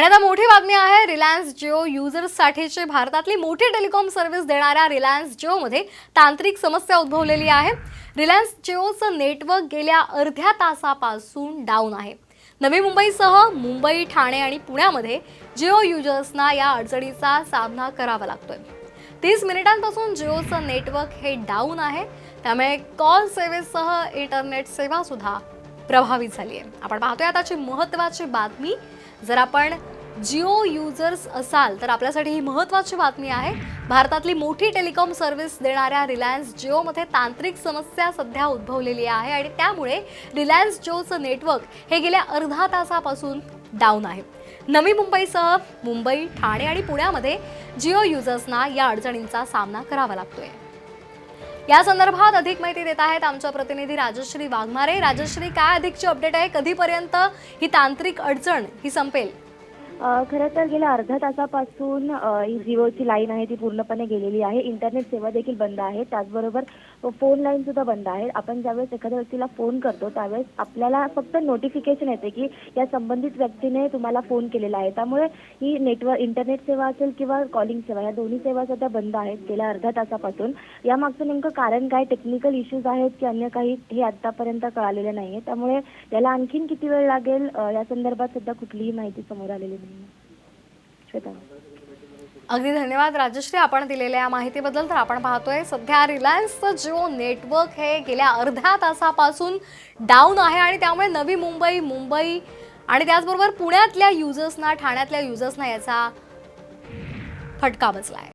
आणि आता मोठी बातमी आहे रिलायन्स जिओ युजर्ससाठीची भारतातली मोठी टेलिकॉम सर्व्हिस देणाऱ्या रिलायन्स जिओमध्ये तांत्रिक समस्या उद्भवलेली आहे। रिलायन्स जिओचं नेटवर्क गेल्या अर्ध्या तासापासून डाऊन आहे। नवी मुंबईसह मुंबई, ठाणे आणि पुण्यामध्ये जिओ युजर्सना या अडचणीचा सामना करावा लागतोय। 30 मिनिटांपासून जिओचं नेटवर्क हे डाऊन आहे, त्यामुळे कॉल सेवेसह इंटरनेट सेवा सुद्धा प्रभावित झाली आहे। आपण पाहतोय आताची महत्त्वाची बातमी। जर आपण जिओ युजर्स असाल तर आपल्यासाठी ही महत्त्वाची बातमी आहे। भारतातली मोठी टेलिकॉम सर्व्हिस देणाऱ्या रिलायन्स जिओमध्ये तांत्रिक समस्या सध्या उद्भवलेली आहे आणि त्यामुळे रिलायन्स जिओचं नेटवर्क हे गेल्या अर्धा तासापासून डाऊन आहे। नवी मुंबईसह मुंबई, ठाणे आणि पुण्यामध्ये जिओ युजर्सना या अडचणींचा सामना करावा लागतोय। या संदर्भात अधिक माहिती देत आहेत आमच्या प्रतिनिधी राजश्री वाघमारे। राजश्री, काय अधिकची अपडेट आहे? कधीपर्यंत ही तांत्रिक अडचण ही संपेल? खरं तर गेल्या अर्ध्या तासापासून ही जिओची लाईन आहे ती पूर्णपणे गेलेली आहे। इंटरनेट सेवा देखील बंद आहे, त्याचबरोबर फोन लाईन सुद्धा बंद आहे। आपण ज्यावेळेस एखाद्या व्यक्तीला फोन करतो त्यावेळेस आपल्याला फक्त नोटिफिकेशन येते की या संबंधित व्यक्तीने तुम्हाला फोन केलेला आहे। त्यामुळे ही इंटरनेट सेवा असेल किंवा कॉलिंग सेवा, या दोन्ही सेवा सध्या बंद आहेत गेल्या अर्ध्या तासापासून। यामागचं नेमकं कारण काय, टेक्निकल इश्यूज आहेत की अन्य काही, हे आतापर्यंत कळालेलं नाहीये। त्यामुळे याला आणखीन किती वेळ लागेल या संदर्भात सध्या कुठलीही माहिती समोर आलेली नाही। अगदी धन्यवाद राजश्री, आपण दिलेल्या माहितीबद्दल। तर आपण पाहतोय सध्या रिलायन्सचं जिओ नेटवर्क हे गेल्या अर्ध्या तासापासून डाऊन आहे आणि त्यामुळे नवी मुंबई आणि त्याचबरोबर पुण्यातल्या युजर्सना, ठाण्यातल्या युजर्सना याचा फटका बसलाय।